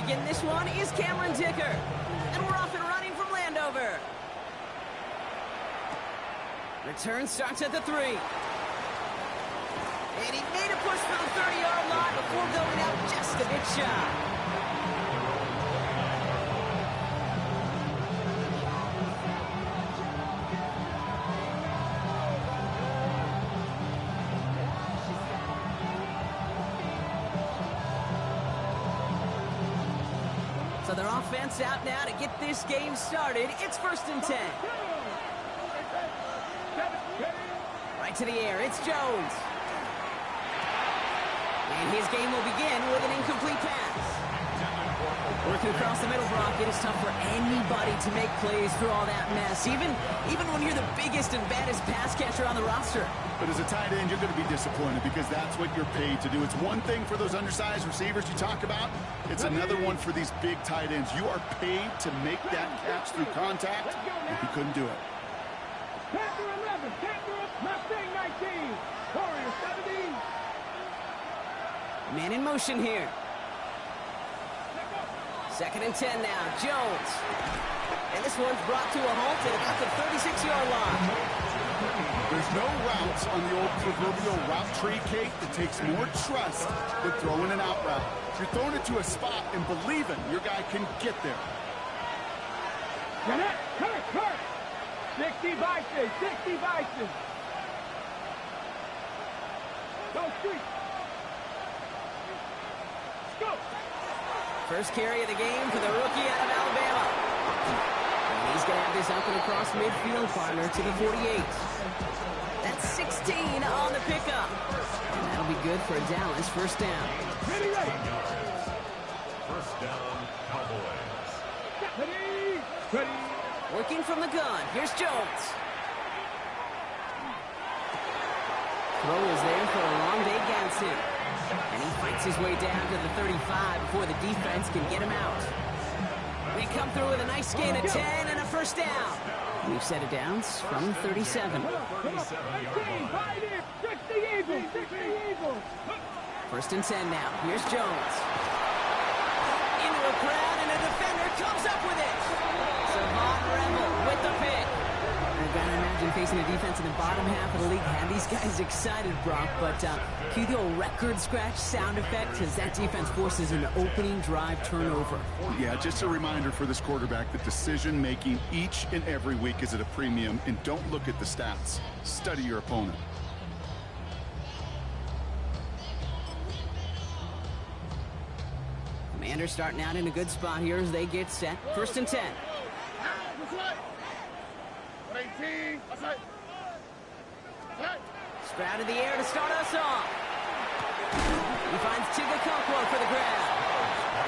begin this one is Cameron Dicker. And we're off and running from Landover. Return starts at the 3. And he made a push for the 30-yard line before going out just a bit shy. So their offense out now to get this game started. It's 1st and 10. Right to the air, it's Jones. And his game will begin with an incomplete pass. Working across the middle, Brock, it is tough for anybody to make plays through all that mess, even when you're the biggest and baddest pass catcher on the roster. But as a tight end, you're going to be disappointed because that's what you're paid to do. It's one thing for those undersized receivers you talk about. It's another one for these big tight ends. You are paid to make that catch through contact, and he couldn't do it. Panther 11, Panther Mustang 19, Warrior 17. Man in motion here. 2nd and 10 now, Jones. And this one's brought to a halt at about the 36-yard line. There's no routes on the old proverbial route tree, Kate, that takes more trust than throwing an out route. You're throwing it to a spot and believing your guy can get there. Kurt! 60 Bison. Go street. Go. First carry of the game for the rookie out of Alabama. And he's going to have this up and across midfield, partner, to the 48. That's 16 on the pickup. And that'll be good for a Dallas 1st down. Ready. First down, Cowboys. Ready. Working from the gun. Here's Jones. Throw is there for a long day Ganson. And he fights his way down to the 35 before the defense can get him out. They come through with a nice gain of 10 and a 1st down. We've set it down from 37. 1st and 10 now. Here's Jones. Into a crowd, and a defender comes up with it. Savant Rebel with the pick. I've got to imagine facing a defense in the bottom half of the league had these guys excited, Brock, but cue the old record scratch sound effect as that defense forces an opening drive turnover. Yeah, just a reminder for this quarterback that decision-making each and every week is at a premium, and don't look at the stats. Study your opponent. Commanders starting out in a good spot here as they get set. 1st and 10. Stroud in the air to start us off. He finds Chigakonkwo for the grab.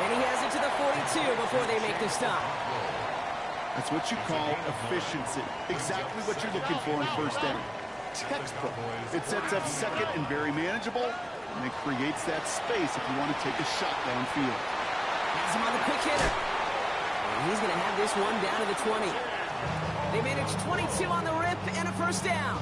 And he has it to the 42 before they make the stop. That's what you call efficiency. Exactly what you're looking for in 1st down. Textbook. It sets up 2nd and very manageable, and it creates that space if you want to take a shot downfield. Has him on the quick hitter. And he's going to have this one down to the 20. They manage 22 on the rip and a 1st down.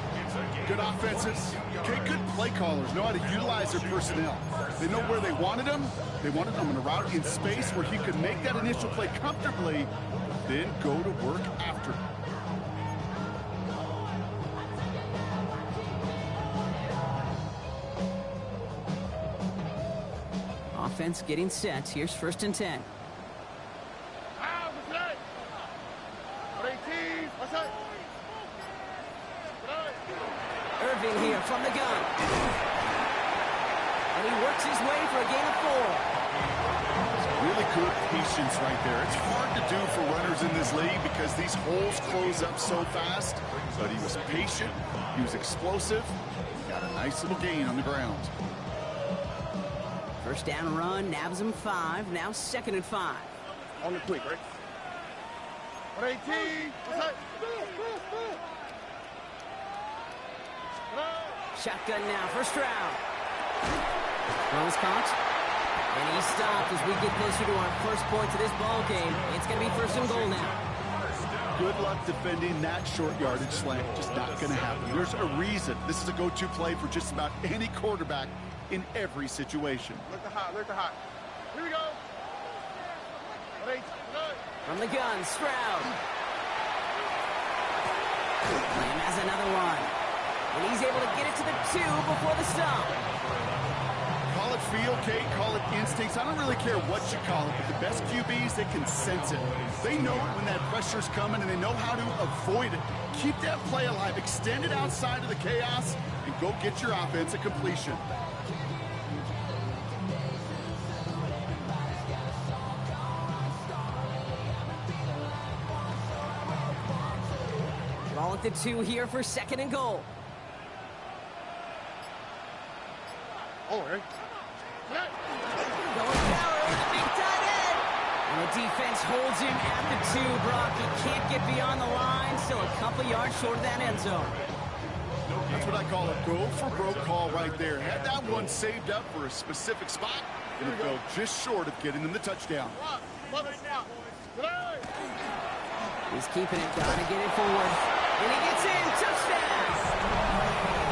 Good offenses. Okay, good play callers know how to utilize their personnel. They know where they wanted them. They wanted them in a route in space where he could make that initial play comfortably, then go to work after. Offense getting set. Here's 1st and 10. Irving here from the gun. And he works his way for a gain of 4. Really good patience right there. It's hard to do for runners in this league because these holes close up so fast. But he was patient. He was explosive. He got a nice little gain on the ground. 1st down run, nabs him 5. Now 2nd and 5. On the quick, right? 118. Shotgun now, 1st round. Throws caught. And he stopped as we get closer to our 1st points of this ball game. It's going to be 1st and goal now. Good luck defending that short yardage slant. Just not going to happen. There's a reason. This is a go-to play for just about any quarterback in every situation. Look the hot. Here we go. From the gun, Stroud. Lamb has another one. And he's able to get it to the 2 before the stop. Call it feel, Kate, call it instincts. I don't really care what you call it, but the best QBs, they can sense it. They know it when that pressure's coming, and they know how to avoid it. Keep that play alive, extend it outside of the chaos, and go get your offense a completion. Ball at the 2 here for 2nd and goal. Going power with a big tight end. And the defense holds him at the 2, Brock. He can't get beyond the line. Still a couple yards short of that end zone. That's what I call a go-for-broke call right there. Had that one saved up for a specific spot, it'll go just short of getting them the touchdown. He's keeping it, gotta get it forward. And he gets in, touchdown!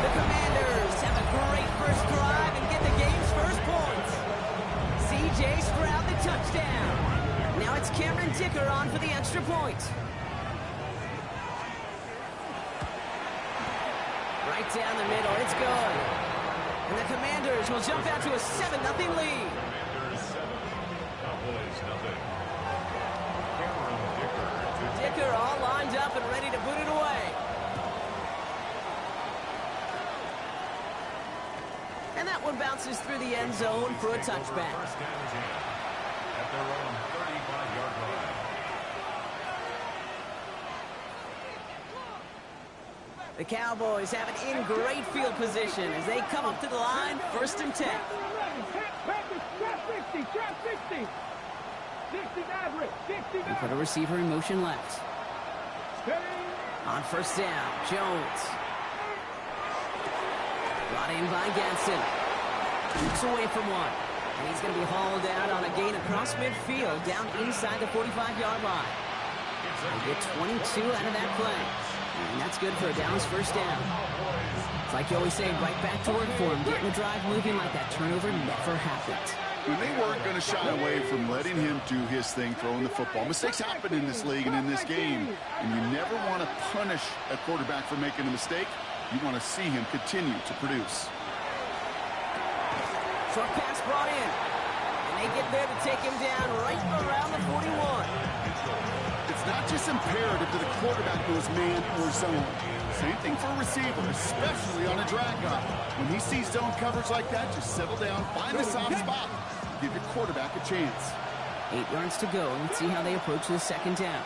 The Commanders have a great first drive and get the game's first points. C.J. Stroud the touchdown. Now it's Cameron Dicker on for the extra point. Right down the middle, it's good. And the Commanders will jump out to a 7-0 lead. Commanders 7, Cowboys nothing. Cameron Dicker all lined up and ready to boot it away. And that one bounces through the end zone for a touchback. First down and 10 at their own 35-yard line. The Cowboys have it in great field position as they come up to the line, 1st and 10. They put a receiver in motion left. On 1st down, Jones. Brought in by Ganson. Keeps away from one. And he's going to be hauled out on a gain across midfield, down inside the 45-yard line. They get 22 out of that play. And that's good for a Dallas 1st down. It's like you always say, right back to work for him. Getting the drive moving like that turnover never happened. And they weren't going to shy away from letting him do his thing, throwing the football. Mistakes happen in this league and in this game. And you never want to punish a quarterback for making a mistake. You want to see him continue to produce. Short pass brought in. And they get there to take him down right around the 41. It's not just imperative to the quarterback who is man or zone. Same thing for a receiver, especially on a drag route. When he sees zone coverage like that, just settle down, find the soft spot, give your quarterback a chance. 8 yards to go. Let's see how they approach the 2nd down.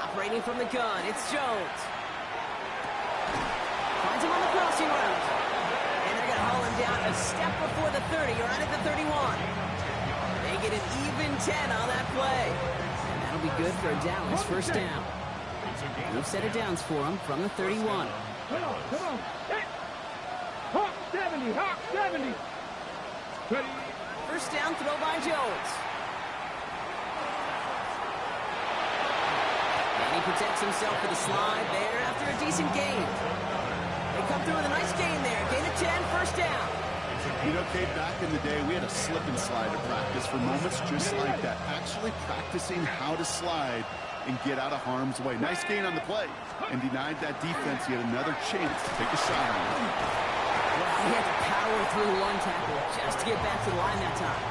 Operating from the gun, it's Jones. Finds him on the crossing route. And they're going to haul him down a step before the 30, right at the 31. They get an even 10 on that play. And that'll be good for a Dallas 1st down. New set of downs for him from the 31. Come on. Hey. Hawk 70, Hawk 70. Ready. 1st down throw by Jones. And he protects himself with a slide there after a decent gain. They come through with a nice gain there. Gain of 10, 1st down. You know, Kate, back in the day, we had a slip and slide to practice for moments just like that. Actually practicing how to slide and get out of harm's way. Nice gain on the play, and denied that defense yet another chance to take a shot on him. He had to power through one tackle just to get back to the line that time.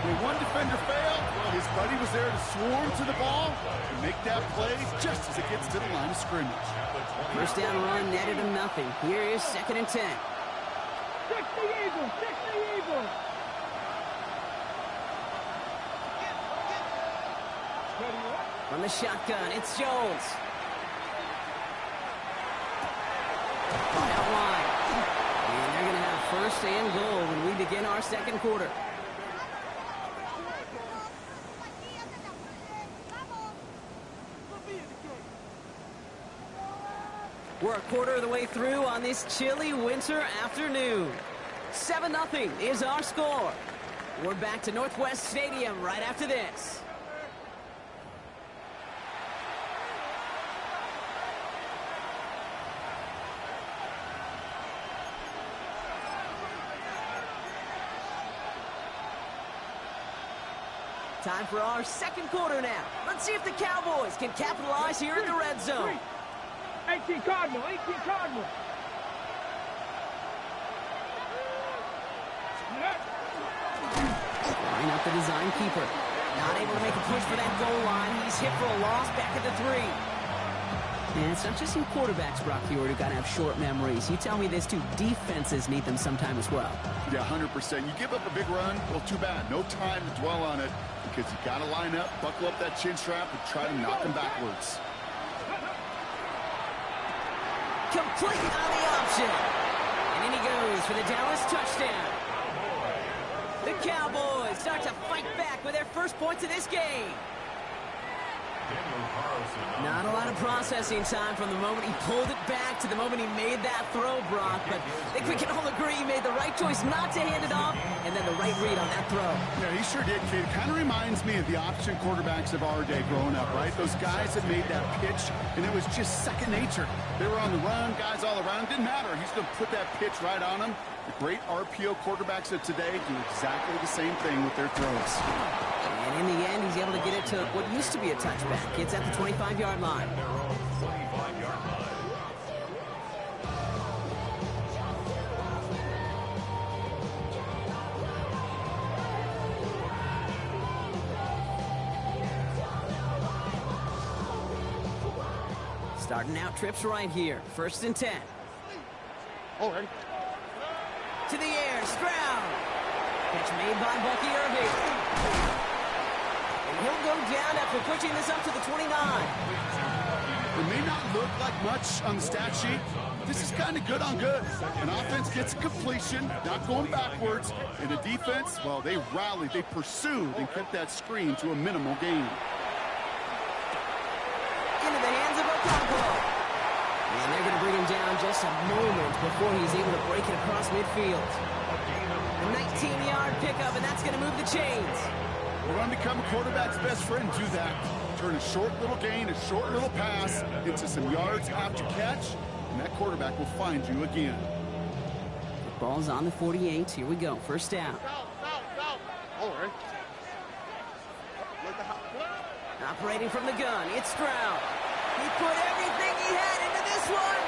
When one defender failed, his buddy was there to swarm to the ball and make that play just as it gets to the line of scrimmage. 1st down run netted him nothing. Here is 2nd and 10. 60 Eagles, 60 Eagles. From the shotgun, it's Jones. Caught out wide. And they're going to have 1st and goal when we begin our 2nd quarter. We're a quarter of the way through on this chilly winter afternoon. 7-0 is our score. We're back to Northwest Stadium right after this. Time for our second quarter now. Let's see if the Cowboys can capitalize here in the red zone. 18 Cardinal, 18 Cardinal. Line up the design keeper. Not able to make a push for that goal line. He's hit for a loss back at the 3. And it's not just in quarterbacks, Brock Huard, who got to have short memories. You tell me this too, defenses need them sometime as well. Yeah, 100%. You give up a big run, well, too bad. No time to dwell on it because you got to line up, buckle up that chin strap, and try to knock them backwards. Complete on the option. And in he goes for the Dallas touchdown. The Cowboys start to fight back with their first points of this game. Not a lot of processing time from the moment he pulled it back to the moment he made that throw, Brock. But I think we can all agree he made the right choice not to hand it off, and then the right read on that throw. Yeah, he sure did, kid. Kind of reminds me of the option quarterbacks of our day growing up, right? Those guys that made that pitch, and it was just second nature. They were on the run, guys all around. Didn't matter. He's going to put that pitch right on them. The great RPO quarterbacks of today do exactly the same thing with their throws. And in the end, he's able to get it to what used to be a touchback. It's at the 25-yard line. Starting out trips right here. 1st and 10. All right. To the air, Stroud. Catch made by Bucky Irving. And he'll go down after pushing this up to the 29. It may not look like much on the stat sheet. This is kind of good on good. An offense gets a completion, not going backwards. And the defense, well, they rallied, they pursued, and kept that screen to a minimal gain. Into the hands of Okonkwo. And they're going to bring him down just a moment before he's able to break it across midfield. A 19-yard pickup, and that's going to move the chains. You want to become a quarterback's best friend, do that. Turn a short little gain, a short little pass into some yards after catch, and that quarterback will find you again. The ball's on the 48. Here we go. 1st down. All right. Operating from the gun, it's Stroud. He put everything he had into this one.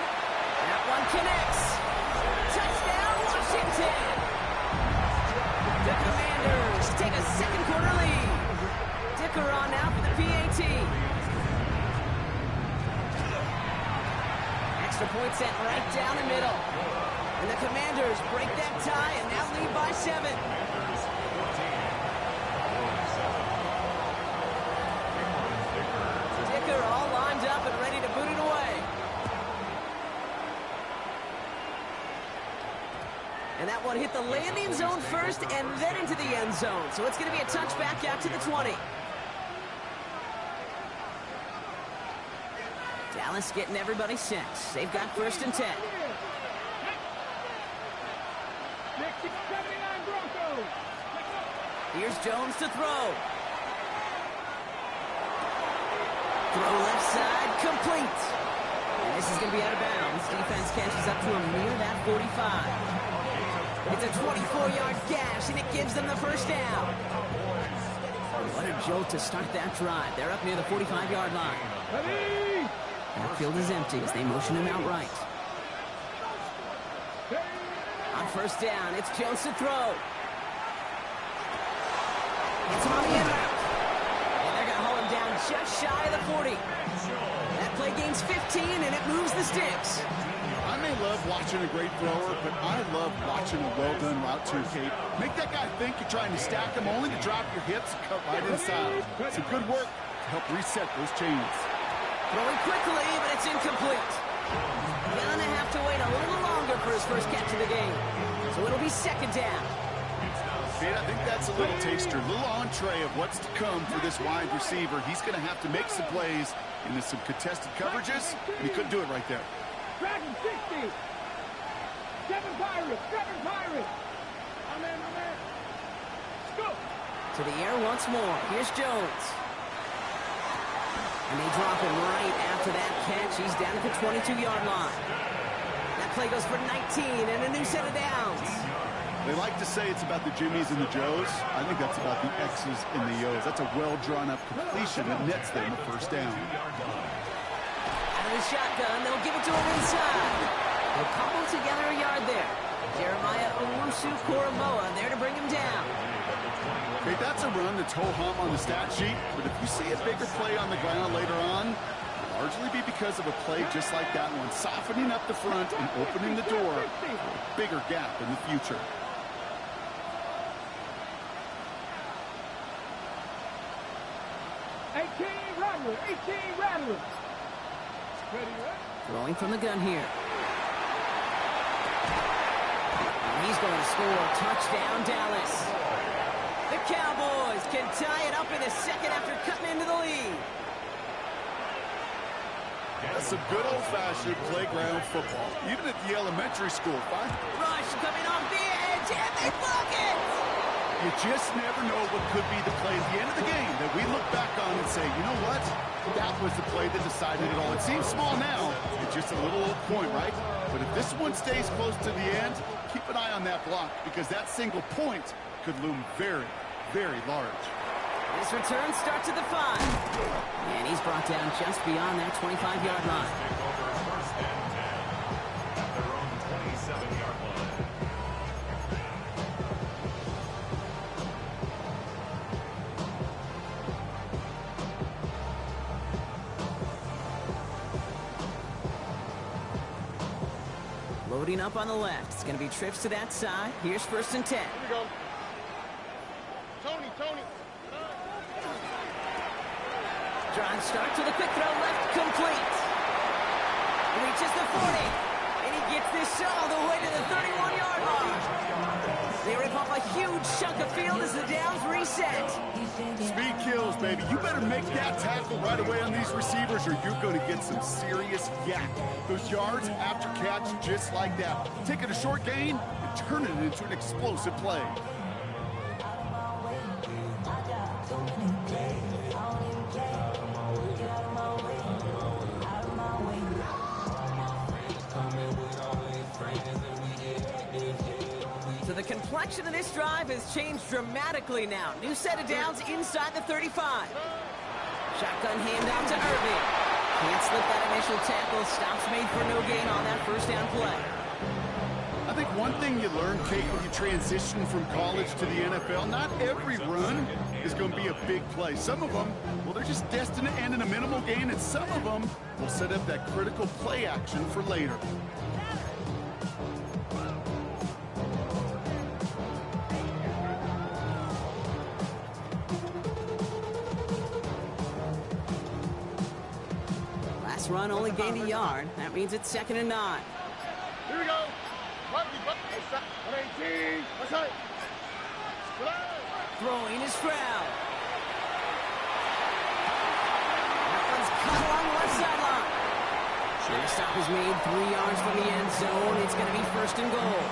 That one connects. Touchdown, Washington. The Commanders take a second quarter lead. Dicker on now for the PAT. Extra point set right down the middle. And the Commanders break that tie and now lead by 7. Dicker all lined up and ready to boot it away. And that one hit the landing zone first and then into the end zone. So it's going to be a touchback out to the 20. Dallas getting everybody set. They've got 1st and 10. 79 Broncos. Here's Jones to throw. Throw left side, complete. And this is going to be out of bounds. Defense catches up to him near that 45. It's a 24-yard gash, and it gives them the 1st down. What a jolt to start that drive. They're up near the 45-yard line. Backfield is empty as they motion him out right. On 1st down, it's Jones to throw. It's on the end route. And they're going to hold him down just shy of the 40. That play gains 15, and it moves the sticks. I may love watching a great thrower, but I love watching a well-done route too, Kate. Make that guy think you're trying to stack him only to drop your hips and cut right inside. Some good work to help reset those chains. Throwing quickly, but it's incomplete. Gonna have to wait a little longer for his first catch of the game. So it'll be 2nd down. Kate, I think that's a little taster, a little entree of what's to come for this wide receiver. He's going to have to make some plays into some contested coverages, and he couldn't do it right there. Dragon 60. 7 Pirates. 7 Pirates. I'm in. Let's go. To the air once more. Here's Jones. And they drop him right after that catch. He's down at the 22-yard line. That play goes for 19 and a new set of downs. They like to say it's about the Jimmies and the Joes. I think that's about the X's and the O's. That's a well-drawn-up completion that nets them a first down. Out of the shotgun, they'll give it to him inside. They'll cobble together a yard there. Jeremiah Owusu-Koramoah there to bring him down. Okay, that's a run that's ho-hum on the stat sheet, but if you see a bigger play on the ground later on, it'll largely be because of a play just like that one, softening up the front and opening the door for a bigger gap in the future. Rattler. Throwing from the gun here. And he's going to score. Touchdown, Dallas. The Cowboys can tie it up in the second after cutting into the lead. That's some good old-fashioned playground football, even at the elementary school. Fine. Rush coming off the edge, and they block it! You just never know what could be the play at the end of the game that we look back on and say, you know what? That was the play that decided it all. It seems small now. It's just a little old point, right? But if this one stays close to the end, keep an eye on that block because that single point could loom very, very large. This return starts at the 5. And he's brought down just beyond that 25-yard line. Take over first and 10 at their own 27-yard line. Loading up on the left. It's going to be trips to that side. Here's first and 10. Here we go. Tony. Drive start to the quick throw left, complete. Reaches the 40, and he gets this all the way to the 31-yard line. They rip off a huge chunk of field as the downs reset. Speed kills, baby. You better make that tackle right away on these receivers or you're going to get some serious yak. Those yards after catch just like that. Taking a short gain and turning it into an explosive play. So the complexion of this drive has changed dramatically now. New set of downs inside the 35. Shotgun handout to Irving. Can't slip that initial tackle. Stops made for no gain on that first down play. I think one thing you learn, Kate, when you transition from college to the NFL, not every run is going to be a big play. Some of them, well, they're just destined to end in a minimal gain, and some of them will set up that critical play action for later. Last run only gained a yard. That means it's 2nd and 9. Here we go. 118. What's up? Throwing is Stroud. That one's cut along the left sideline. The stop is made 3 yards from the end zone. It's going to be first and goal.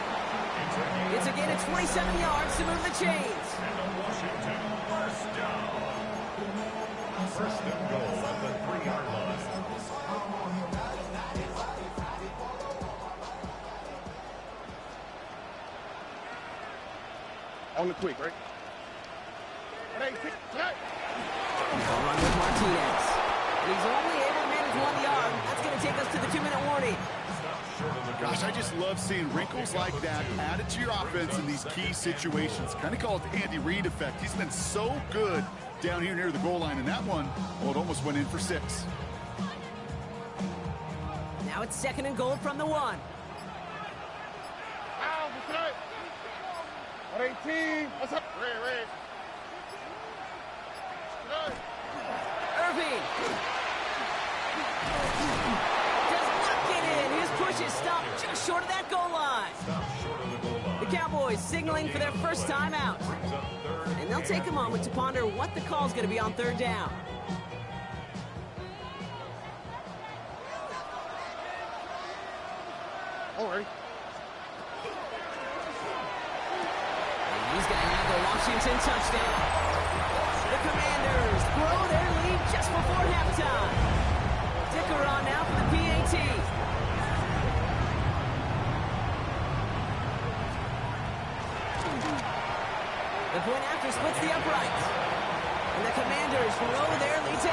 It's again at 27 yards to move the chains. And the Washington first down. First and goal at the 3-yard line. On the quick, right? Ball run with Martinez. He's only able to manage 1 yard. That's going to take us to the 2-minute warning. Gosh, I just love seeing wrinkles like that added to your offense in these key situations. Kind of call it the Andy Reid effect. He's been so good down here near the goal line, and that one, well, it almost went in for 6. Now it's 2nd and goal from the 1. 118. What's up? Red. Irving does not get in. His push is stopped just short of that goal line. The Cowboys signaling for their first time out. And they'll take a moment to ponder what the call is going to be on 3rd down. All right. He's going to have the Washington touchdown. The Commanders grow their lead just before halftime. Dicker on now for the PAT. The point after splits the uprights. And the Commanders grow their lead to 8.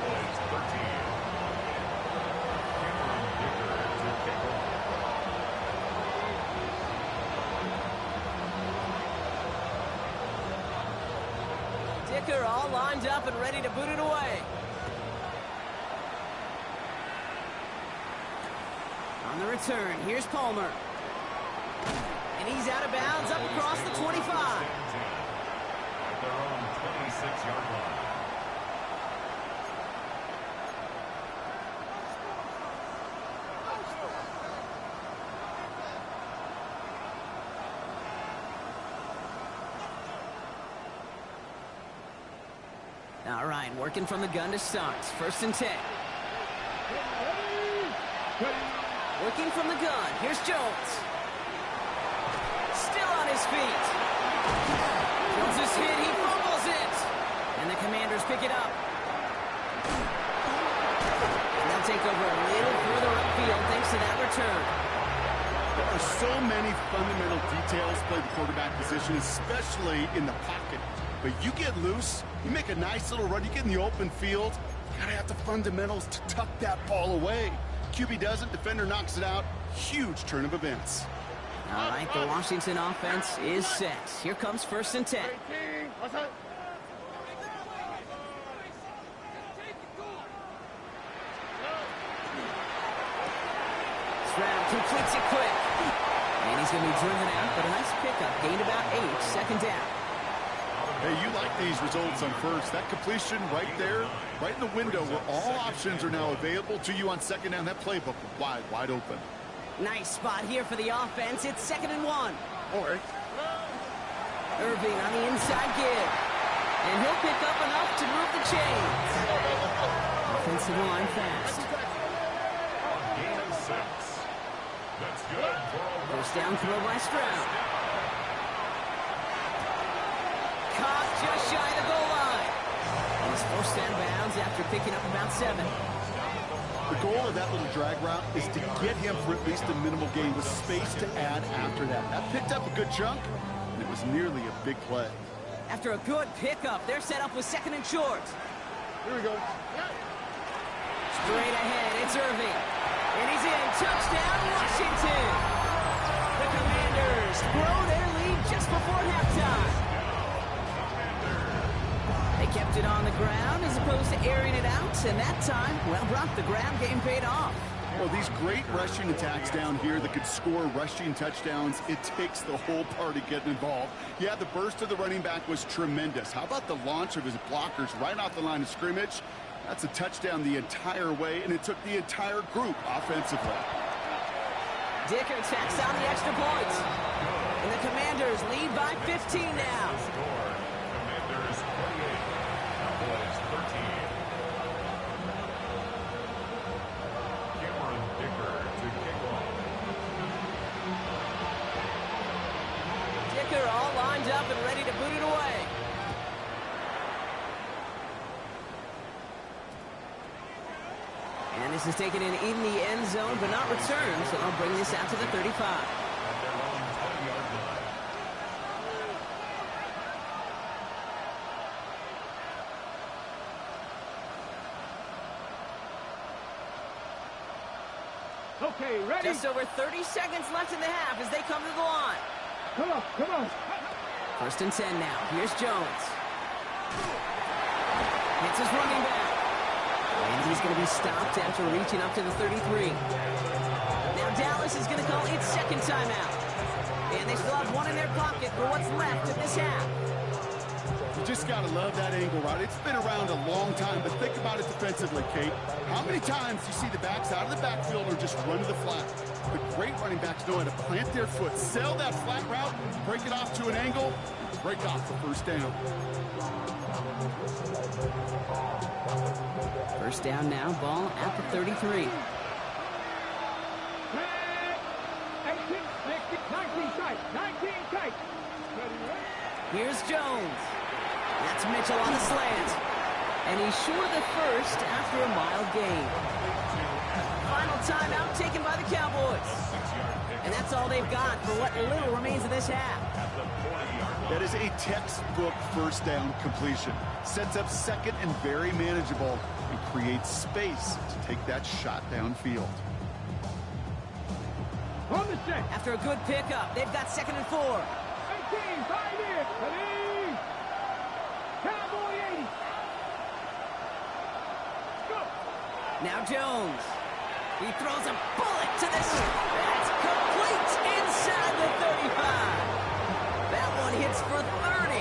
Boys 13. Cameron Dicker to kick off. Dicker all lined up and ready to boot it away. On the return, here's Palmer. And he's out of bounds up across the 25. At their own 26-yard line. All right, working from the gun to start. 1st and 10. Working from the gun. Here's Jones. Still on his feet. Jones is hit. He fumbles it. And the Commanders pick it up. And they'll take over a little further upfield thanks to that return. There are so many fundamental details play the quarterback position, especially in the pocket. But you get loose, you make a nice little run, you get in the open field, you gotta have the fundamentals to tuck that ball away. QB doesn't, defender knocks it out. Huge turn of events. All right, the Washington offense is set. Here comes 1st and 10. Stroud completes it quick. And he's going to be driven out, but a nice pickup. Gained about 8, 2nd down. Hey, you like these results on first. That completion right there, right in the window where all options are now available to you on 2nd down. That playbook wide open. Nice spot here for the offense. It's 2nd and 1. All right. Irving on the inside give. And he'll pick up enough to move the chains. Offensive line fast. Gain of 6. That's good for a 1st down throw by Stroud. Caught just shy of the goal line. And he's forced out of bounds after picking up about 7. The goal of that little drag route is to get him for at least a minimal gain with space to add after that. That picked up a good chunk, and it was nearly a big play. After a good pickup, they're set up with 2nd and short. Here we go. Straight ahead, it's Irving. And he's in. Touchdown, Washington. The Commanders grow their lead just before halftime. They kept it on the ground as opposed to airing it out, and that time, well, Brock, the ground game paid off. Well, these great rushing attacks down here that could score rushing touchdowns, it takes the whole party getting involved. Yeah, the burst of the running back was tremendous. How about the launch of his blockers right off the line of scrimmage? That's a touchdown the entire way, and it took the entire group offensively. Dicker tacks on the extra point. And the Commanders lead by 15 now. score. Commanders 28. Cowboys 13. Cameron Dicker to kick off. Dicker all lined up and ready to boot it away. And this is taken in the end zone, but not returned, so I'll bring this out to the 35. At their own 20-yard line. Okay, ready? Just over 30 seconds left in the half as they come to the line. Come on, come on. 1st and 10 now. Here's Jones. Hits his running back. And he's going to be stopped after reaching up to the 33. Now Dallas is going to call its 2nd timeout. And they still have one in their pocket for what's left of this half. You just got to love that angle route. It's been around a long time, but think about it defensively, Kate. How many times do you see the backs out of the backfield or just run to the flat? The great running backs know how to plant their foot, sell that flat route, break it off to an angle, and break off for 1st down. 1st down now, ball at the 33. 19 tight, 19 tight. Here's Jones. That's Mitchell on the slant. And he's short of the 1st after a mild gain. Final timeout taken by the Cowboys. 6-yard pickup. And that's all they've got for what little remains of this half. At the 40-yard line. That is a textbook first down completion. Sets up second and very manageable and creates space to take that shot downfield. On the set. After a good pickup, they've got 2nd and 4. 18, 5 in. Ready. Cowboy 80. Go. Now Jones. He throws a bullet to this. That's complete inside the 35. That one hits for 30.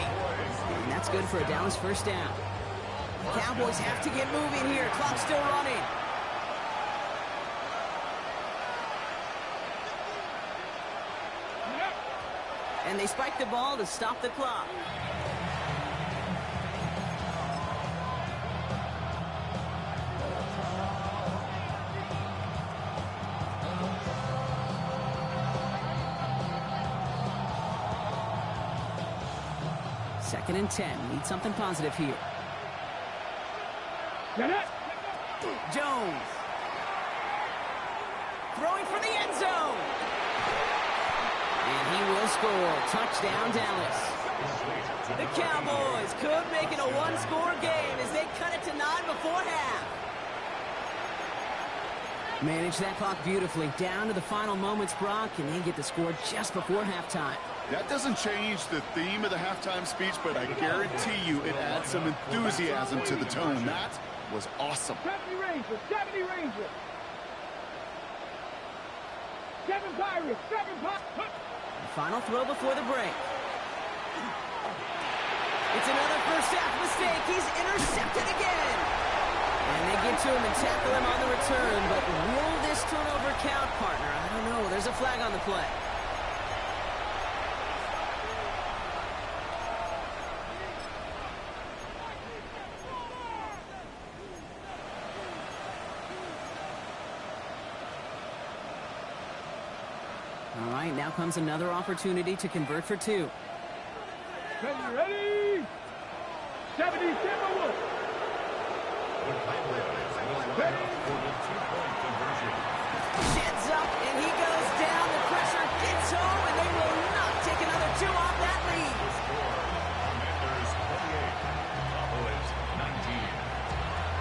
And that's good for a Dallas first down. The Cowboys have to get moving here. Clock's still running. And they spike the ball to stop the clock. Second and 10. Need something positive here. Get it. Jones. Throwing for the end zone. And he will score. Touchdown, Dallas. The Cowboys could make it a one-score game as they cut it to 9 before half. Manage that clock beautifully. Down to the final moments, Brock, and they get the score just before halftime. That doesn't change the theme of the halftime speech, but I guarantee you it adds some enthusiasm to the tone. That was awesome. 70 Rangers. 70 Rangers. 7 Pirates. 7 Pirates. Final throw before the break. It's another first half mistake. He's intercepted again. And they get to him and tackle him on the return. But will this turnover count, partner? I don't know. There's a flag on the play. All right, now comes another opportunity to convert for 2. Ready. 70 Timberwolves. The Cowboys will head for the 2-point conversion. Sheds up, and he goes down. The pressure gets home, and they will not take another 2 off that lead. Commanders 28, Cowboys 19.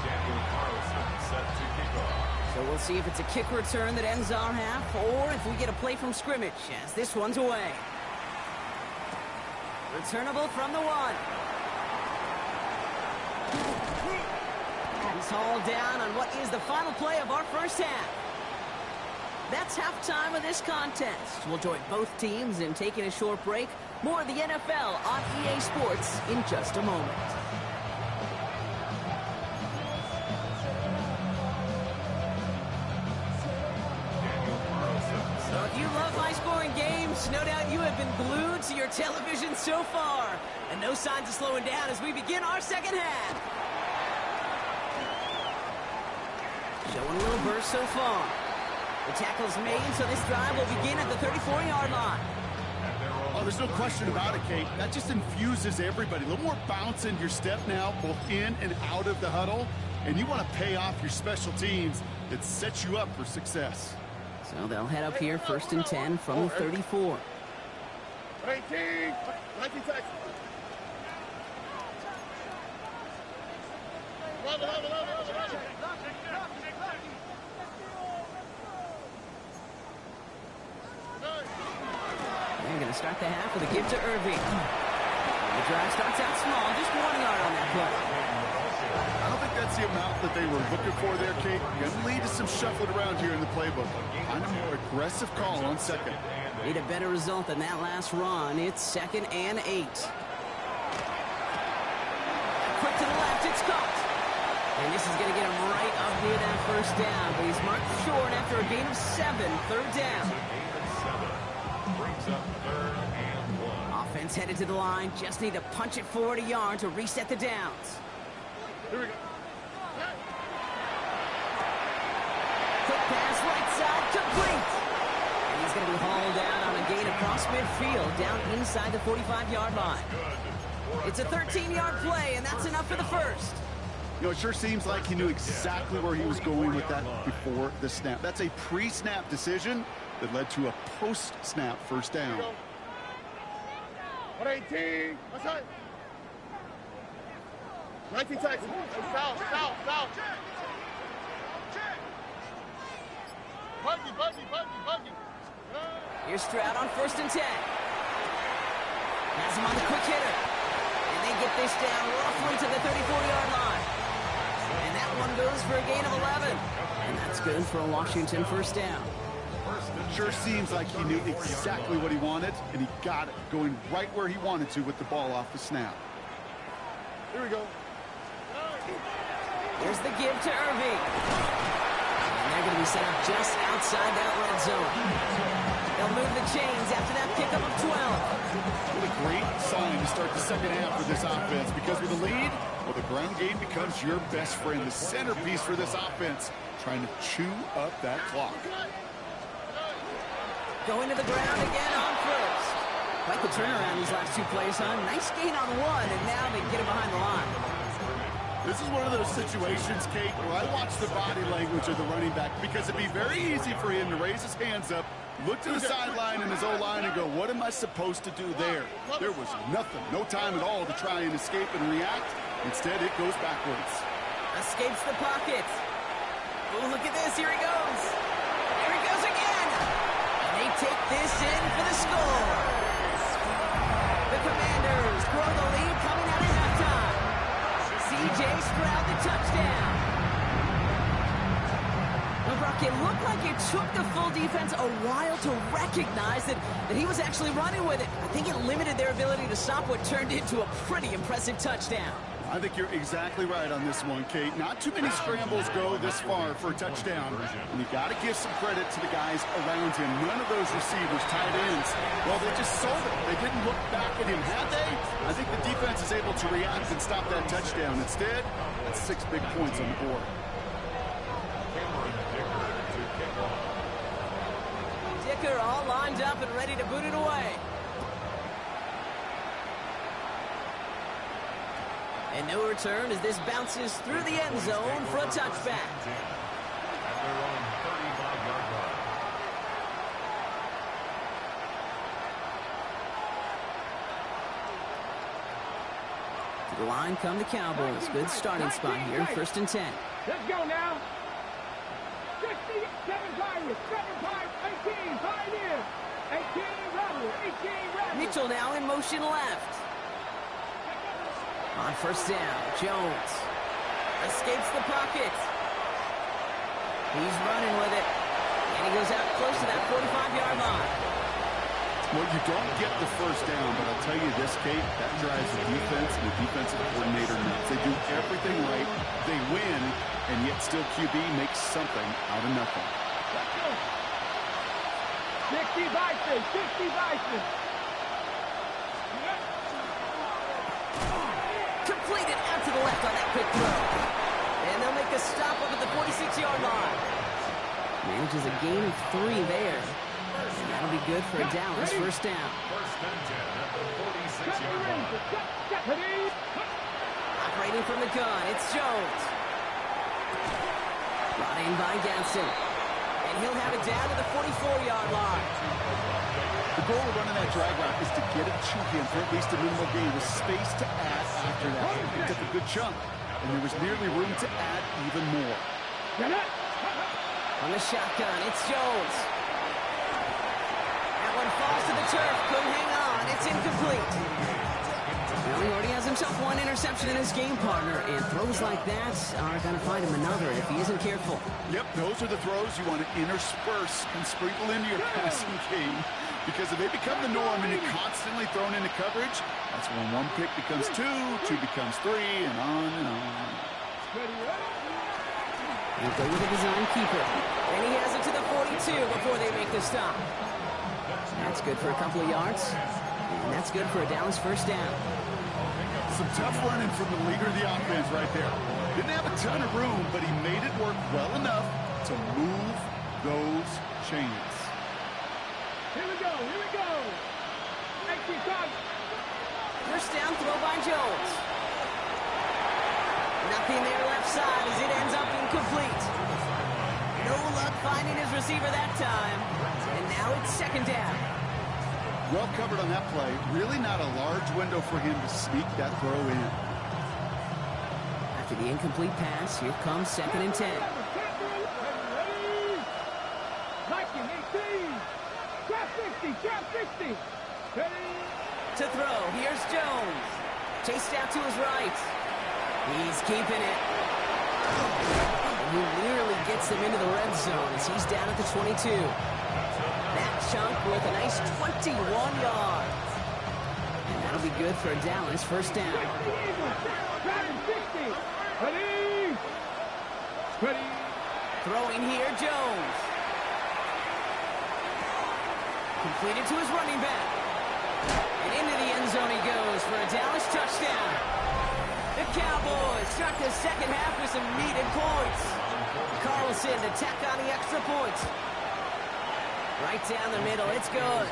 Daniel Carlson set to kick off. So we'll see if it's a kick return that ends our half, or if we get a play from scrimmage, as this one's away. Returnable from the 1. He's hauled down on what is the final play of our first half. That's halftime of this contest. We'll join both teams in taking a short break. More of the NFL on EA Sports in just a moment. So if you love high-scoring games, no doubt you have been glued to your television so far. And no signs of slowing down as we begin our second half. Showing a little burst so far. The tackle's made, so this drive will begin at the 34-yard line. Oh, there's no question about it, Kate. That just infuses everybody. A little more bounce in your step now, both in and out of the huddle. And you want to pay off your special teams that sets you up for success. So they'll head up here, 1st and 10 from the 34. 19 seconds. They're going to start the half with a give to Irving. The drive starts out small, just 1 yard on that play. I don't think that's the amount that they were looking for there, Kate. Going to lead to some shuffling around here in the playbook. Find a more aggressive call on second. Need a better result than that last run. It's 2nd and 8. Quick to the left, it's caught. And this is going to get him right up near that first down. But he's marked short after a gain of 7, 3rd down. Brings up 3rd and 1. Offense headed to the line. Just need to punch it forward a yard to reset the downs. Here we go. Quick pass, right side, complete. And he's going to be hauled down on a gain across midfield, down inside the 45-yard line. It's a 13-yard play, and that's enough for the first. You know, it sure seems like he knew exactly where he was going with that before the snap. That's a pre-snap decision that led to a post-snap first down. 118. What's that? 19 Texas. Foul. Buggy. Here's Stroud on 1st and 10. Has him on the quick hitter. And they get this down roughly to the 34-yard line. And that one goes for a gain of 11. And that's good for a Washington first down. Sure seems like he knew exactly what he wanted, and he got it, going right where he wanted to with the ball off the snap. Here we go. Here's the give to Irving. And they're going to be set up just outside that red zone. They'll move the chains after that pickup of 12. What a great sign to start the second half for this offense, because with a lead, well, the ground game becomes your best friend, the centerpiece for this offense, trying to chew up that clock. Going to the ground again on 1st. Quite the turnaround these last 2 plays, huh? Nice gain on 1, and now they get it behind the line. This is one of those situations, Kate, where I watch the body language of the running back, because it'd be very easy for him to raise his hands up, look to the sideline and his O-line and go, what am I supposed to do there? There was nothing, no time at all to try and escape and react. Instead, it goes backwards. Escapes the pocket. Oh, look at this. Here he goes. Here he goes again. And they take this in for the score. The Commanders grow the lead coming out of halftime. C.J. Stroud, the touchdown. Well, Brock, it looked like it took the full defense a while to recognize that he was actually running with it. I think it limited their ability to stop what turned into a pretty impressive touchdown. I think you're exactly right on this one, Kate. Not too many scrambles go this far for a touchdown. And you got to give some credit to the guys around him. None of those receivers, tight ends, well, they just sold it. They didn't look back at him, had they? I think the defense is able to react and stop that touchdown. Instead, that's 6 big points on the board. Dicker all lined up and ready to boot it away. And no return as this bounces through the end zone for a touchback. At their own 35-yard line. To the line come the Cowboys. Good starting spot here, 1st and 10. Let's go now. 67 Pirates, 7 Pirates, 18 Pioneers, 18 Rebels. Mitchell now in motion left. On 1st down, Jones escapes the pocket. He's running with it. And he goes out close to that 45-yard line. Well, you don't get the first down, but I'll tell you this, Kate, that drives the defense and the defensive coordinator nuts. They do everything right. They win, and yet still QB makes something out of nothing. 60 Bison. Completed out to the left on that quick throw. And they'll make a stop up at the 46-yard line. Manages a gain of 3 there. And that'll be good for a Dallas first down. 1st and 10 at the 46-yard line. Operating from the gun, it's Jones. Brought in by Ganson. And he'll have it down to the 44-yard line. The goal of running that drag route is to get it to him for at least a minimal gain with space to add after that. He picked up a good chunk, and there was nearly room to add even more. On the shotgun, it's Jones. That one falls to the turf. Couldn't hang on. It's incomplete. Well, he already has himself 1 interception in his game partner, and throws like that are going to find him another if he isn't careful. Yep, those are the throws you want to intersperse and sprinkle into your passing game. Because if they become the norm and you're constantly thrown into coverage, that's when 1 pick becomes 2, 2 becomes 3, and on and on. He'll go with a design keeper. And he has it to the 42 before they make the stop. That's good for a couple of yards. And that's good for a Dallas first down. Some tough running from the leader of the offense right there. Didn't have a ton of room, but he made it work well enough to move those chains. Here we go. First down throw by Jones. Nothing there left side as it ends up incomplete. No luck finding his receiver that time. And now it's second down. Well covered on that play. Really not a large window for him to sneak that throw in. After the incomplete pass, here comes second and 10. Viking 18. Trap 60. Trap 60. Ready. To throw, here's Jones. Chased out to his right. He's keeping it. And he nearly gets them into the red zone as he's down at the 22. That chunk with a nice 21 yards. And that'll be good for Dallas first down. Trap 60. Ready. Ready. Throwing here, Jones. Completed to his running back. And into the end zone he goes for a Dallas touchdown. The Cowboys start the second half with some needed points. Carlson to tack on the extra point. Right down the middle, it's good.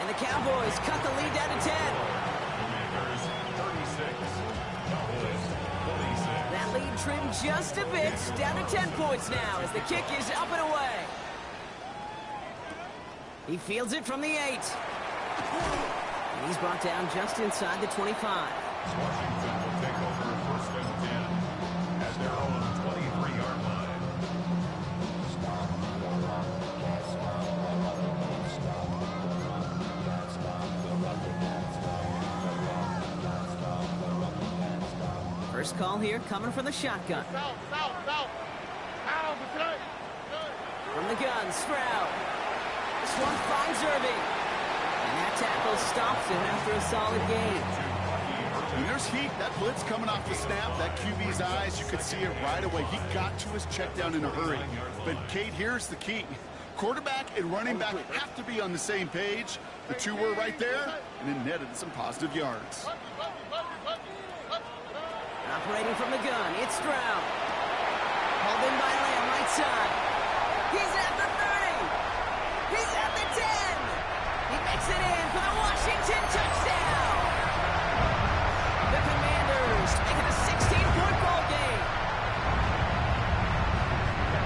And the Cowboys cut the lead down to 10. Commanders 36. Cowboys 46. That lead trimmed just a bit, down to 10 points now as the kick is up and away. He fields it from the 8. And he's brought down just inside the 25. Washington will take over first and 10 at their own 23-yard line. First call here coming from the shotgun. From the gun, Stroud. This one finds Irving. And that tackle stops him after a solid gain. When there's heat, that blitz coming off the snap, that QB's eyes, you could see it right away. He got to his check down in a hurry. But, Kate, here's the key. Quarterback and running back have to be on the same page. The two were right there, and it netted some positive yards. Operating from the gun, it's Stroud. Hauled in by Lamb, right side. He's at the 30. He's at the 10. He makes it in for the Washington touchdown. The Commanders make it a 16-point ball game.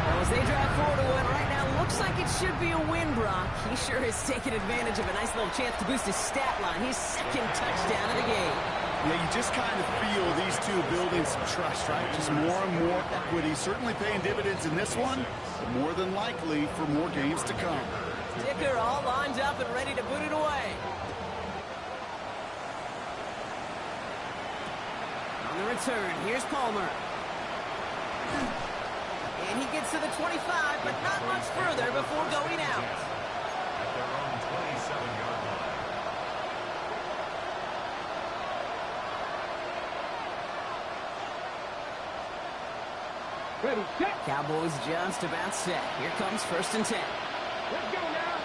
Well, as they drive forward to win right now, looks like it should be a win, Brock. He sure has taken advantage of a nice little chance to boost his stat line. His second touchdown of the game. Yeah, you just kind of feel these two building some trust, right? Just more and more equity. Certainly paying dividends in this one, but more than likely for more games to come. Dicker all lined up and ready to boot it away. On the return, here's Palmer. And he gets to the 25, but not much further before going out. At their own 27-yard line. Ready, set. Cowboys just about set. Here comes first and 10. Let's go now.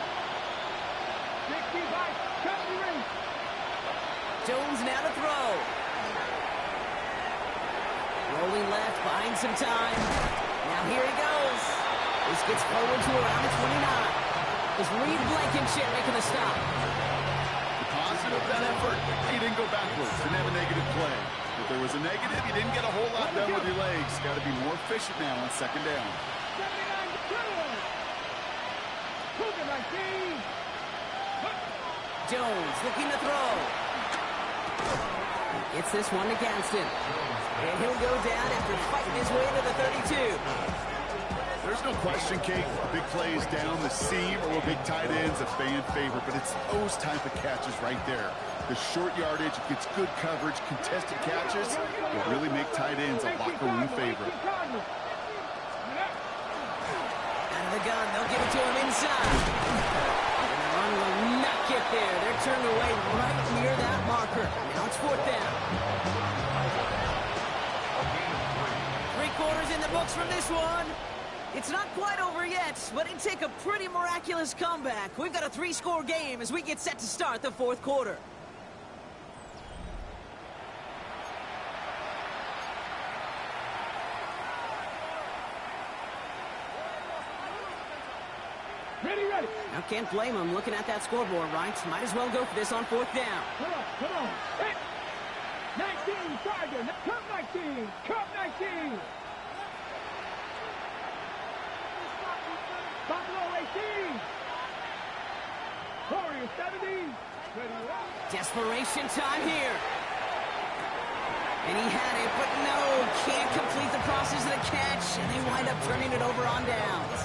65. Cut the race. Jones now to throw. Rolling left, buying some time. Now here he goes. This gets forward to around the 29. Is Reed Blankenship making the stop? The positive of that effort, he didn't go backwards. Didn't have a negative play. If there was a negative, you didn't get a whole lot done with your legs. Got to be more efficient now on second down. 79 to 2. Cougar 19. Jones looking to throw. He gets this one to Gaston. And he'll go down after fighting his way into the 32. There's no question, Kate. Big plays down the seam or big tight ends, a fan favorite, but it's those type of catches right there. The short yardage, gets good coverage, contested catches will really make tight ends a locker room favorite. Out of the gun, they'll give it to him inside. And the run will not get there. They're turned away right near that marker. Now it's fourth down. 3/4 in the books from this one. It's not quite over yet, but it'd take a pretty miraculous comeback. We've got a 3-score game as we get set to start the fourth quarter. Ready, ready. Now can't blame him looking at that scoreboard, right? Might as well go for this on fourth down. Come on. Hit. 19, Tiger. Cut 19. 18. Cup 19. Buffalo 18. Warriors 70. Desperation time here. And he had it, but no, can't complete the process of the catch, and they wind up turning it over on downs.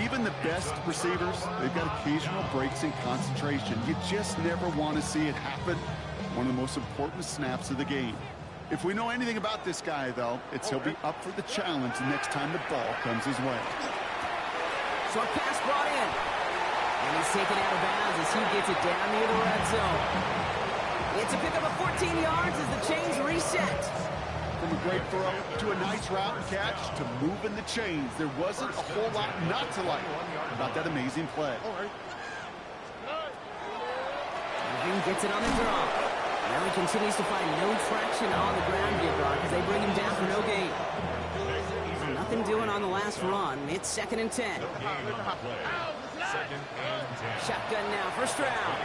Even the best receivers, they've got occasional breaks in concentration. You just never want to see it happen. One of the most important snaps of the game. If we know anything about this guy, though, it's he'll be up for the challenge the next time the ball comes his way. Short pass brought in. And he's taken out of bounds as he gets it down near the red zone. It's a pickup of 14 yards as the chains reset. From a great throw to a nice route and catch to moving the chains. There wasn't a whole lot not to like about that amazing play. Irving gets it on the draw. Now he continues to find no traction on the ground here, Brock, as they bring him down for no gain. So nothing doing on the last run. It's 2nd and 10. Shotgun now, first round.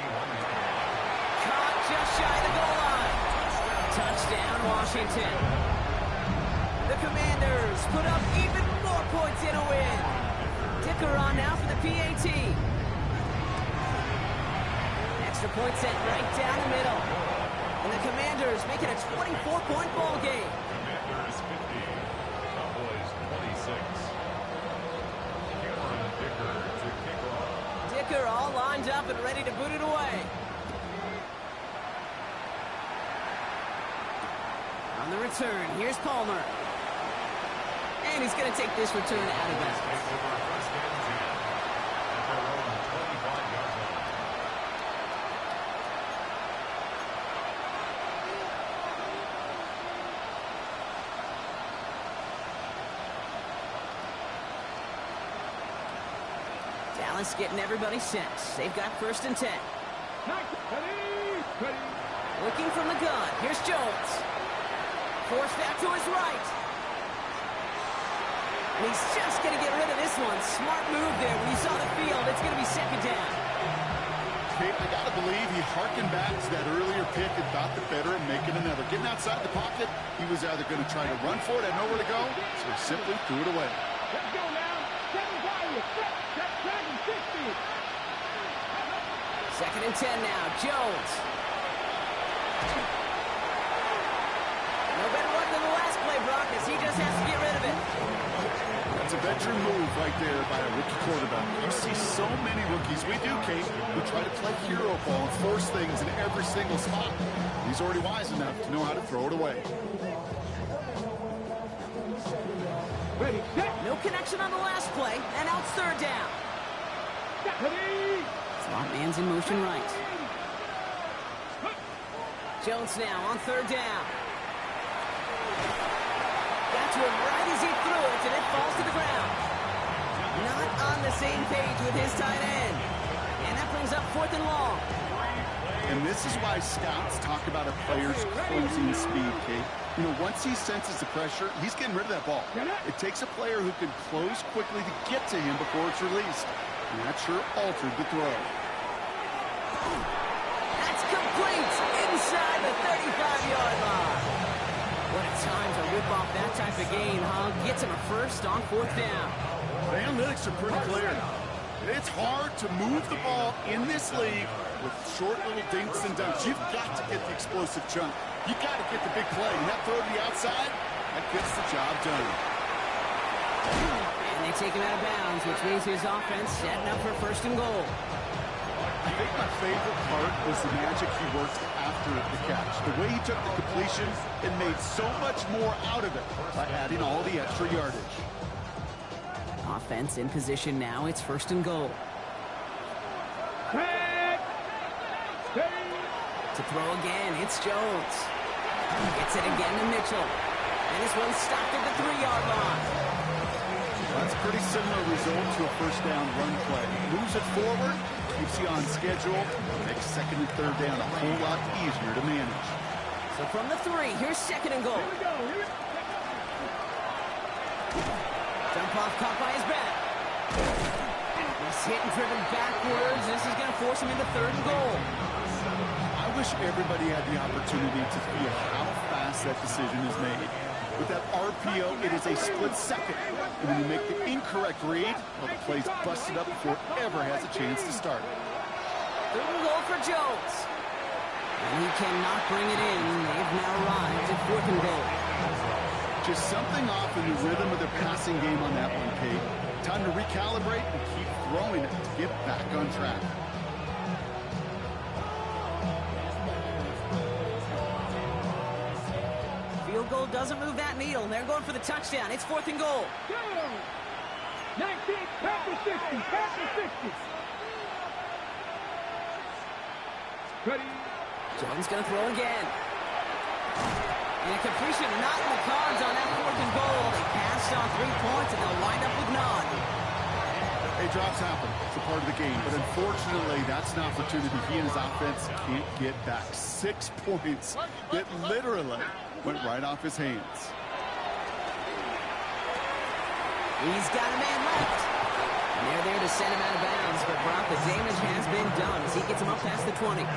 Caught just shy of the goal line. Touchdown, Washington. The Commanders put up even more points in a win. Dicker on now for the PAT. Extra point set right down the middle. And the Commanders make it a 24-point ball game. Commanders 50, Cowboys 26. Cameron Dicker to kick off. Dicker all lined up and ready to boot it away. On the return, here's Palmer. And he's going to take this return out of bounds. Dallas getting everybody set. They've got 1st and 10. Looking from the gun. Here's Jones. Forced out to his right. And he's just going to get rid of this one. Smart move there. When you saw the field, it's going to be 2nd down. Kate, I got to believe he harkened back to that earlier pick and thought the better and making another. Getting outside the pocket, he was either going to try to run for it, had nowhere to go, so he simply threw it away. Let's go now. 2nd and 10 now. Jones. No better run than the last play, Brock, as he just has to get rid of it. That's a veteran move right there by a rookie quarterback. You see so many rookies, we do, Kate, who try to play hero ball and force things in every single spot. He's already wise enough to know how to throw it away. Ready, set. No connection on the last play, and now it's 3rd down. Ready. Slot man's in motion right. Jones now on 3rd down. Got to him right as he threw it, and it falls to the ground. Not on the same page with his tight end. And that brings up 4th and long. And this is why scouts talk about a player's closing speed, Kate. You know, once he senses the pressure, he's getting rid of that ball. It takes a player who can close quickly to get to him before it's released. And that sure altered the throw. That's complete inside the 35-yard line. What a time to rip off that type of gain, huh? Gets him a first on 4th down. The analytics are pretty clear. It's hard to move the ball in this league with short little dinks and dunks. You've got to get the explosive chunk. You've got to get the big play. And that throw to the outside, that gets the job done. And they take him out of bounds, which means his offense setting up for 1st and goal. I think my favorite part was the magic he worked after the catch. The way he took the completion and made so much more out of it by adding all the extra yardage. Offense in position now. It's 1st and goal. To throw again, it's Jones. Gets it again to Mitchell. And this one's stopped at the 3-yard line. That's a pretty similar result to a 1st down run play. Moves it forward, keeps you on schedule, makes 2nd and 3rd down a whole lot easier to manage. So from the 3, here's 2nd and goal. Jump off caught by his back. He's hit and driven backwards. This is going to force him into 3rd and goal. I wish everybody had the opportunity to feel how fast that decision is made. With that RPO, it is a split second. And when you make the incorrect read, well, the play's busted up before it ever has a chance to start. Third and goal for Jones. And he cannot bring it in. They've now arrived at 4th and goal. Just something off in the rhythm of their passing game on that one, Kate. Time to recalibrate and keep throwing it to get back on track. Field goal doesn't move that needle. They're going for the touchdown. It's 4th and goal. 19, Packers 60, Packers 60. Ready. Jones going to throw again. And a completion not in the cards on that 4th and goal. They passed on 3 points, and they'll wind up with none. Hey, drops happen. It's a part of the game. But unfortunately, that's an opportunity he and his offense can't get back. 6 points that literally went right off his hands. He's got a man left. And they're there to send him out of bounds. But Brock, the damage has been done as he gets him up past the 20.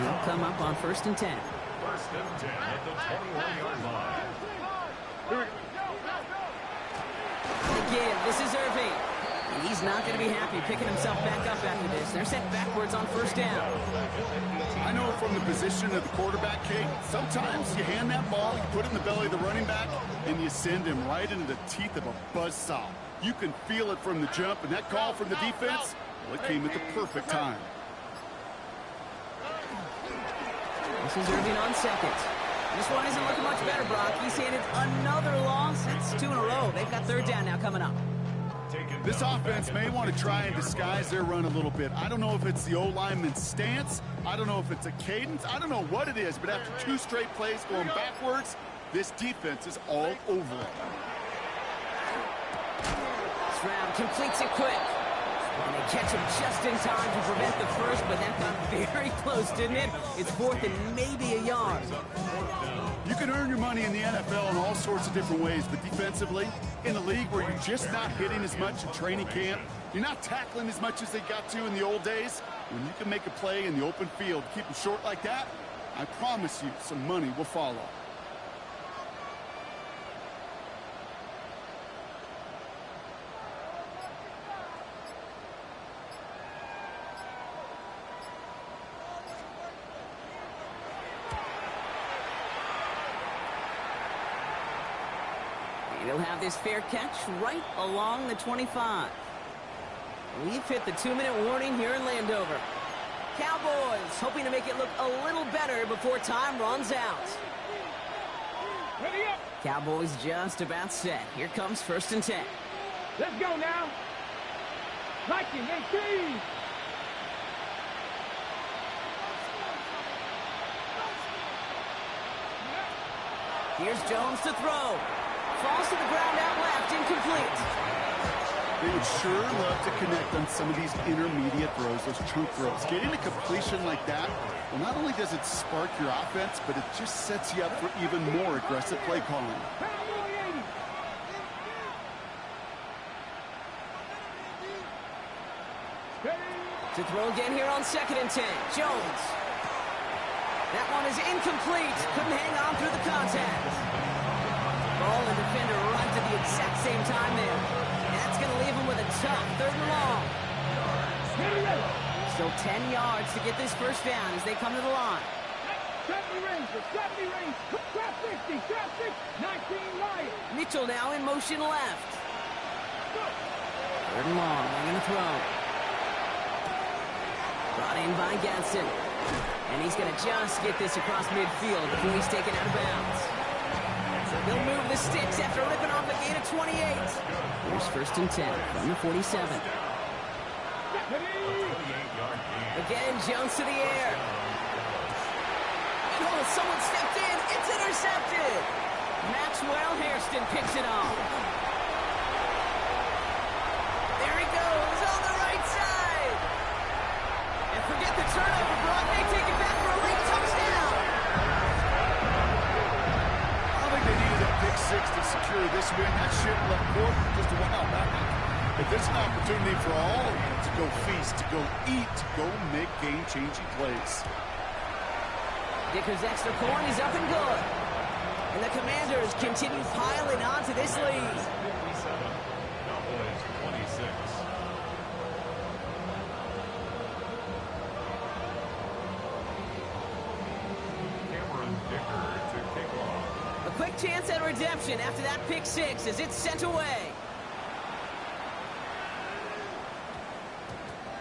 He'll come up on 1st and 10. 1st and 10 at the 21-yard line. Again, this is Irving. And he's not going to be happy picking himself back up after this. They're sent backwards on 1st down. I know from the position of the quarterback, Kate, sometimes you hand that ball, you put it in the belly of the running back, and you send him right into the teeth of a buzzsaw. You can feel it from the jump, and that call from the defense, well, it came at the perfect time. This is Irving on 2nd. This one isn't looking much better, Brock. He's handed another loss. It's 2 in a row. They've got 3rd down now coming up. This offense may want to try and disguise their run a little bit. I don't know if it's the O-lineman's stance. I don't know if it's a cadence. I don't know what it is, but after 2 straight plays going backwards, this defense is all over it. Stroud completes it quick. And they catch him just in time to prevent the first, but that got very close, didn't it? It's 4th and maybe a yard. You can earn your money in the NFL in all sorts of different ways, but defensively, in a league where you're just not hitting as much in training camp, you're not tackling as much as they got to in the old days, when you can make a play in the open field, keep them short like that, I promise you some money will follow. He'll have this fair catch right along the 25. We've hit the 2-minute warning here in Landover. Cowboys hoping to make it look a little better before time runs out. Ready up. Cowboys just about set. Here comes 1st and 10. Let's go now. Viking 18. Here's Jones to throw. Falls to the ground out left, incomplete. They would sure love to connect on some of these intermediate throws, those chunk throws. Getting a completion like that, well, not only does it spark your offense, but it just sets you up for even more aggressive play calling. To throw again here on 2nd and 10. Jones. That one is incomplete. Couldn't hang on through the contact. Ball and defender arrived at the exact same time there. And that's going to leave him with a tough 3rd and long. Still 10 yards to get this 1st down as they come to the line. 70 range, 50, 19 Lions. Mitchell now in motion left. 3rd and long, they're going to throw. Brought in by Gadsden. And he's going to just get this across midfield before he's taken out of bounds. He'll move the sticks after ripping off a gain of 28. Here's 1st and 10 from the 47. Again, Jones to the air. And oh, someone stepped in. It's intercepted. Maxwell Hairston picks it off. There he goes on the right side. And forget the turnover, Brock. They take it back for a late touchdown. I think they needed a pick 6 to secure this win. That ship left port just a while back. If there's an opportunity for all of you to go feast, to go eat, to go make game-changing plays. Dicker's extra point is up and good. And the Commanders continue piling on to this lead. 57, Cowboys 26. Cameron Dicker to kick off. A quick chance at redemption after that pick six as it's sent away.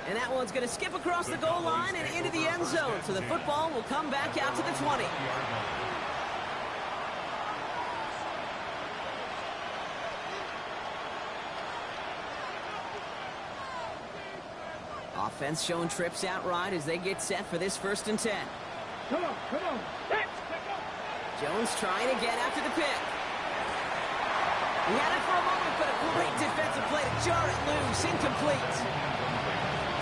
And that one's going to skip across the goal line and into the end zone, so the football will come back out to the 20. Offense showing trips outright as they get set for this 1st and 10. Come on, come on. Let's go. Jones trying again after the pick. He had it for a moment, but a great defensive play to jar it loose, incomplete.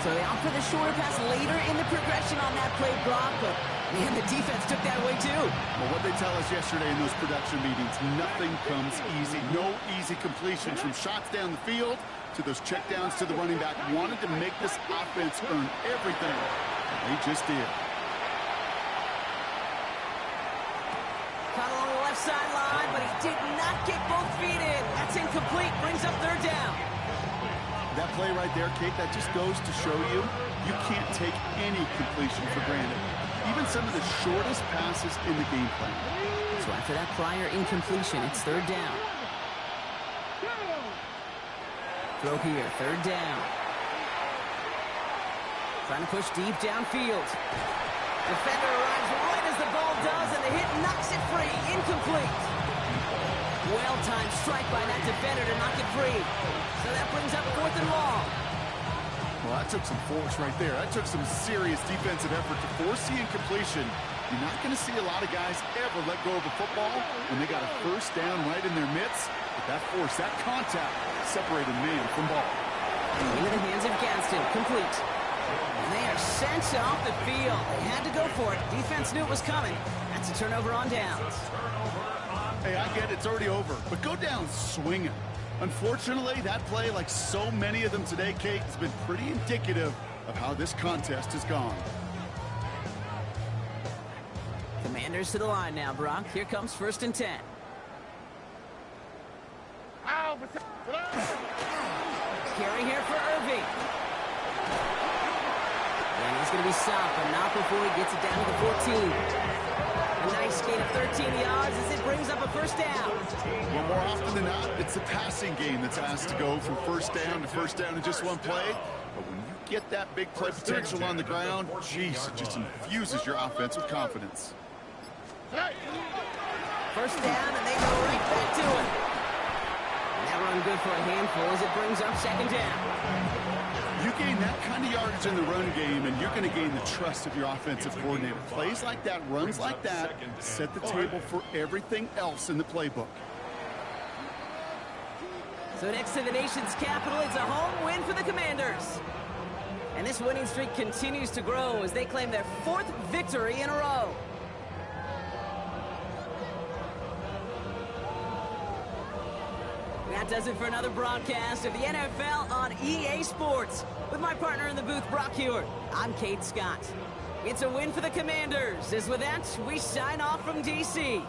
So they opt for the shorter pass later in the progression on that play, Brock, but man, the defense took that away too. Well, what they tell us yesterday in those production meetings, nothing comes easy. No easy completions from shots down the field to those checkdowns to the running back. Wanted to make this offense earn everything. And they just did. Caught along the left sideline, but he did not get both feet in. That's incomplete, brings up 3rd down. That play right there, Kate, that just goes to show you, you can't take any completion for granted. Even some of the shortest passes in the game plan. So after that prior incompletion, it's 3rd down. Throw here, 3rd down. Trying to push deep downfield. Defender arrives right as the ball does, and the hit knocks it free. Incomplete. Well-timed strike by that defender to knock it free. So that brings up 4th and long. Well, that took some force right there. That took some serious defensive effort to force the incompletion. You're not going to see a lot of guys ever let go of a football when they got a 1st down right in their midst. But that force, that contact, separated man from ball. Into the hands of Gadsden, complete. And they are sent off the field. They had to go for it. Defense knew it was coming. That's a turnover on downs. Hey, I get it's already over, but go down swinging. Unfortunately, that play, like so many of them today, Kate, has been pretty indicative of how this contest has gone. Commanders to the line now, Brock. Here comes 1st and 10. Carry here for Irving. And he's going to be stopped, but not before he gets it down to the 14. A nice gain of 13 yards as it brings up a 1st down. Well, more often than not, it's the passing game that's asked to go from 1st down to 1st down in just one play. But when you get that big play potential on the ground, geez, it just infuses your offense with confidence. 1st down, and they go right back to it. And that run good for a handful as it brings up 2nd down. You gain that kind of yardage in the run game, and you're going to gain the trust of your offensive coordinator. Plays like that, runs like that, set the table for everything else in the playbook. So next to the nation's capital, it's a home win for the Commanders. And this winning streak continues to grow as they claim their 4th victory in a row. That does it for another broadcast of the NFL on EA Sports. With my partner in the booth, Brock Hewitt, I'm Kate Scott. It's a win for the Commanders, as with that, we sign off from D.C.